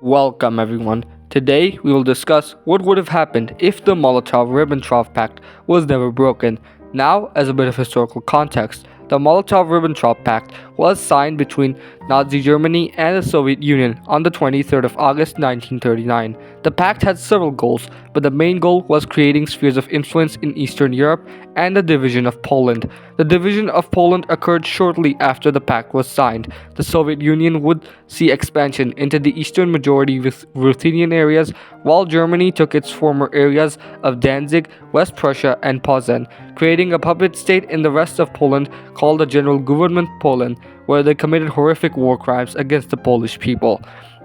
Welcome, everyone. Today, we will discuss what would have happened if the Molotov-Ribbentrop Pact was never broken. Now, as a bit of historical context, the Molotov-Ribbentrop Pact was signed between Nazi Germany and the Soviet Union on the 23rd of August 1939. The pact had several goals, but the main goal was creating spheres of influence in Eastern Europe and the division of Poland. The division of Poland occurred shortly after the pact was signed. The Soviet Union would see expansion into the eastern majority Ruthenian areas, while Germany took its former areas of Danzig, West Prussia, and Posen, creating a puppet state in the rest of Poland called the General Government Poland, where they committed horrific war crimes against the Polish people.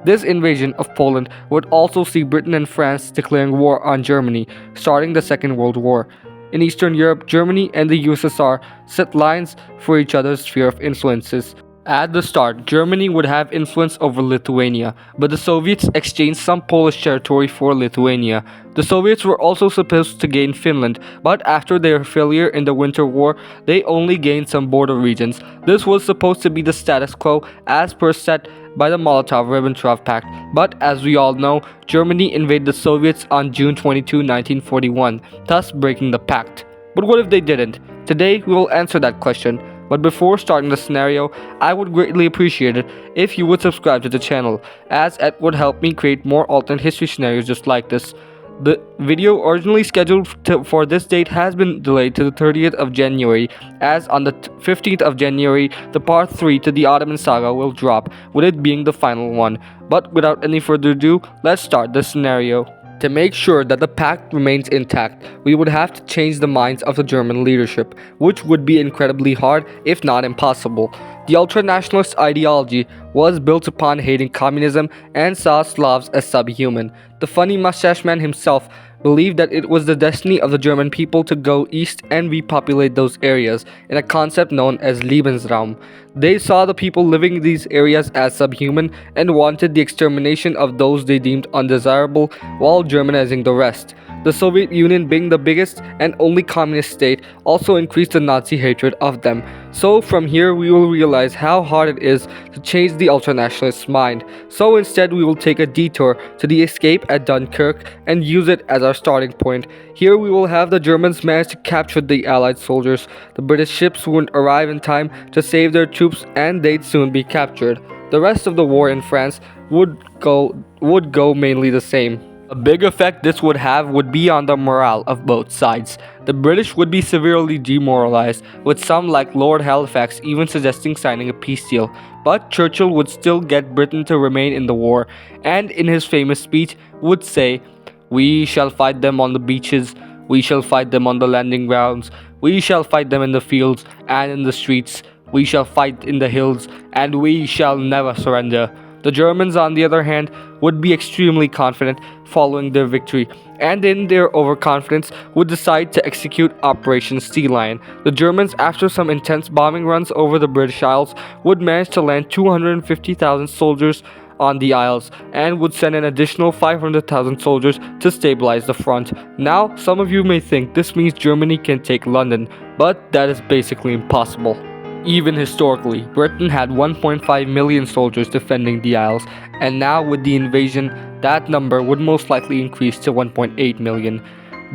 This invasion of Poland would also see Britain and France declaring war on Germany, starting the Second World War. In Eastern Europe, Germany and the USSR set lines for each other's sphere of influences. At the start, Germany would have influence over Lithuania, but the Soviets exchanged some Polish territory for Lithuania. The Soviets were also supposed to gain Finland, but after their failure in the Winter War, they only gained some border regions. This was supposed to be the status quo as per set by the Molotov-Ribbentrop Pact, but as we all know, Germany invaded the Soviets on June 22, 1941, thus breaking the pact. But what if they didn't? Today, we will answer that question. But before starting the scenario, I would greatly appreciate it if you would subscribe to the channel, as it would help me create more alternate history scenarios just like this. The video originally scheduled for this date has been delayed to the 30th of January, as on the 15th of January, the part 3 to the Ottoman saga will drop, with it being the final one. But without any further ado, let's start the scenario. To make sure that the pact remains intact, we would have to change the minds of the German leadership, which would be incredibly hard, if not impossible. The ultra-nationalist ideology was built upon hating communism and saw Slavs as subhuman. The funny mustache man himself believed that it was the destiny of the German people to go east and repopulate those areas in a concept known as Lebensraum. They saw the people living in these areas as subhuman and wanted the extermination of those they deemed undesirable while Germanizing the rest. The Soviet Union, being the biggest and only communist state, also increased the Nazi hatred of them. So from here we will realize how hard it is to change the ultranationalist mind. So instead we will take a detour to the escape at Dunkirk and use it as our starting point. Here we will have the Germans manage to capture the Allied soldiers. The British ships wouldn't arrive in time to save their troops and they'd soon be captured. The rest of the war in France would go mainly the same. A big effect this would have would be on the morale of both sides. The British would be severely demoralized, with some like Lord Halifax even suggesting signing a peace deal. But Churchill would still get Britain to remain in the war, and in his famous speech would say, "We shall fight them on the beaches, we shall fight them on the landing grounds, we shall fight them in the fields and in the streets, we shall fight in the hills, and we shall never surrender." The Germans, on the other hand, would be extremely confident following their victory, and in their overconfidence would decide to execute Operation Sea Lion. The Germans, after some intense bombing runs over the British Isles, would manage to land 250,000 soldiers on the Isles and would send an additional 500,000 soldiers to stabilize the front. Now, some of you may think this means Germany can take London, but that is basically impossible. Even historically, Britain had 1.5 million soldiers defending the Isles, and now with the invasion, that number would most likely increase to 1.8 million.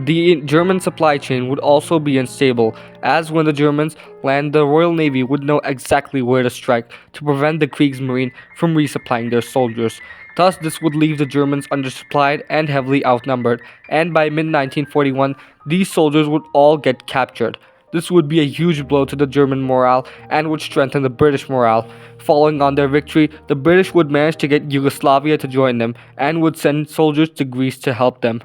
The German supply chain would also be unstable, as when the Germans land, the Royal Navy would know exactly where to strike to prevent the Kriegsmarine from resupplying their soldiers. Thus, this would leave the Germans undersupplied and heavily outnumbered, and by mid-1941, these soldiers would all get captured. This would be a huge blow to the German morale and would strengthen the British morale. Following on their victory, the British would manage to get Yugoslavia to join them and would send soldiers to Greece to help them.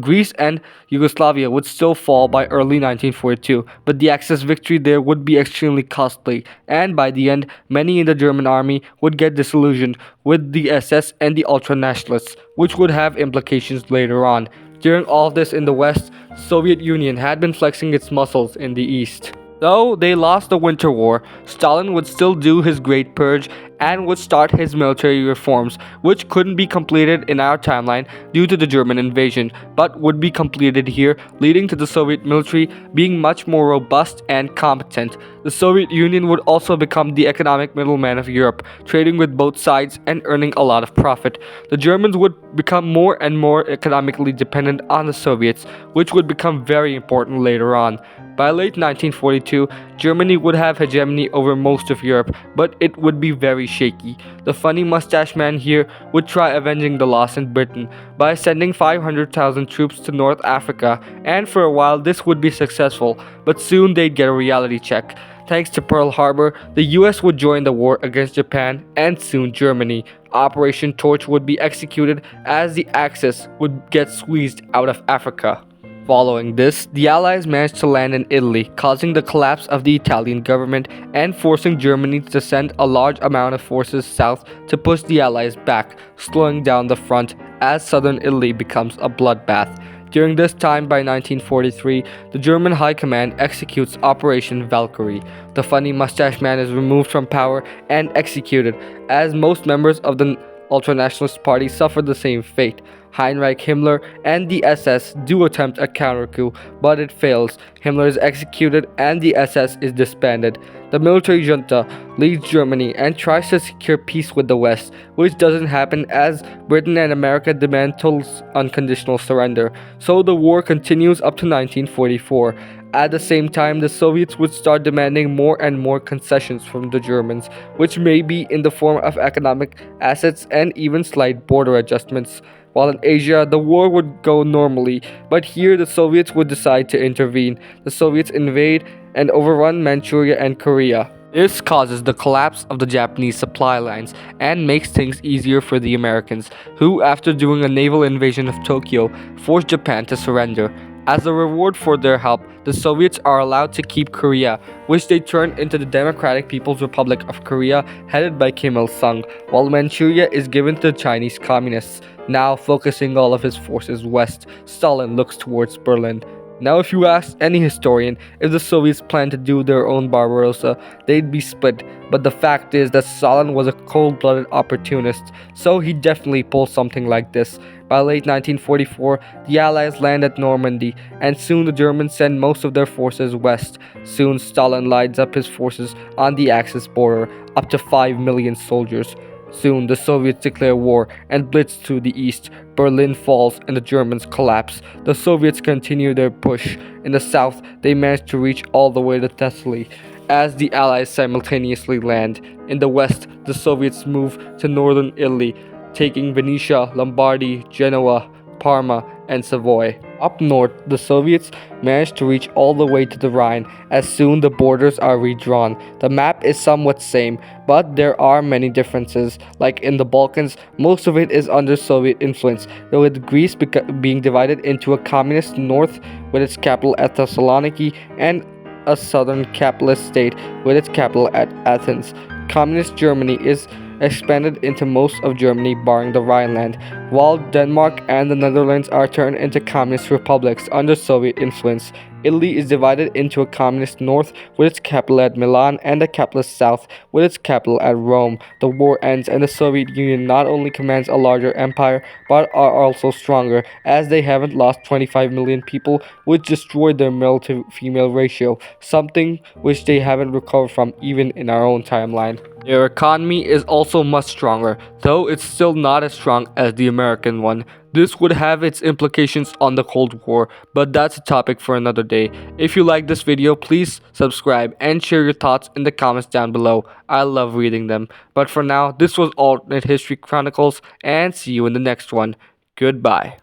Greece and Yugoslavia would still fall by early 1942, but the Axis victory there would be extremely costly, and by the end, many in the German army would get disillusioned with the SS and the ultra-nationalists, which would have implications later on. During all of this in the West, the Soviet Union had been flexing its muscles in the East. Though they lost the Winter War, Stalin would still do his Great Purge and would start his military reforms, which couldn't be completed in our timeline due to the German invasion, but would be completed here, leading to the Soviet military being much more robust and competent. The Soviet Union would also become the economic middleman of Europe, trading with both sides and earning a lot of profit. The Germans would become more and more economically dependent on the Soviets, which would become very important later on. By late 1942, Germany would have hegemony over most of Europe, but it would be very shaky. The funny mustache man here would try avenging the loss in Britain by sending 500,000 troops to North Africa, and for a while this would be successful, but soon they'd get a reality check. Thanks to Pearl Harbor, the US would join the war against Japan and soon Germany. Operation Torch would be executed as the Axis would get squeezed out of Africa. Following this, the Allies managed to land in Italy, causing the collapse of the Italian government and forcing Germany to send a large amount of forces south to push the Allies back, slowing down the front as southern Italy becomes a bloodbath. During this time, by 1943, the German High Command executes Operation Valkyrie. The funny mustache man is removed from power and executed, as most members of the ultranationalist party suffered the same fate. Heinrich Himmler and the SS do attempt a counter-coup, but it fails. Himmler is executed and the SS is disbanded. The military junta leads Germany and tries to secure peace with the West, which doesn't happen as Britain and America demand total unconditional surrender. So the war continues up to 1944. At the same time, the Soviets would start demanding more and more concessions from the Germans, which may be in the form of economic assets and even slight border adjustments. While in Asia, the war would go normally, but here the Soviets would decide to intervene. The Soviets invade and overrun Manchuria and Korea. This causes the collapse of the Japanese supply lines and makes things easier for the Americans, who, after doing a naval invasion of Tokyo, forced Japan to surrender. As a reward for their help, the Soviets are allowed to keep Korea, which they turn into the Democratic People's Republic of Korea, headed by Kim Il-sung, while Manchuria is given to the Chinese Communists. Now focusing all of his forces west, Stalin looks towards Berlin. Now, if you ask any historian if the Soviets planned to do their own Barbarossa, they'd be split. But the fact is that Stalin was a cold-blooded opportunist, so he definitely pulled something like this. By late 1944, the Allies land at Normandy, and soon the Germans send most of their forces west. Soon Stalin lines up his forces on the Axis border, up to 5 million soldiers. Soon the Soviets declare war and blitz to the east. Berlin falls and the Germans collapse. The Soviets continue their push. In the south, they manage to reach all the way to Thessaly, as the Allies simultaneously land. In the west, the Soviets move to northern Italy, taking Venetia, Lombardy, Genoa, Parma, and Savoy. Up north, the Soviets managed to reach all the way to the Rhine, as soon the borders are redrawn. The map is somewhat same, but there are many differences. Like in the Balkans, most of it is under Soviet influence, with Greece being divided into a communist north with its capital at Thessaloniki and a southern capitalist state with its capital at Athens. Communist Germany is expanded into most of Germany barring the Rhineland, while Denmark and the Netherlands are turned into communist republics under Soviet influence. Italy is divided into a communist north with its capital at Milan and a capitalist south with its capital at Rome. The war ends and the Soviet Union not only commands a larger empire but are also stronger, as they haven't lost 25 million people, which destroyed their male to female ratio, something which they haven't recovered from even in our own timeline. Their economy is also much stronger, though it's still not as strong as the American one. This would have its implications on the Cold War, but that's a topic for another day. If you like this video, please subscribe and share your thoughts in the comments down below. I love reading them. But for now, this was Alternate History Chronicles, and see you in the next one. Goodbye.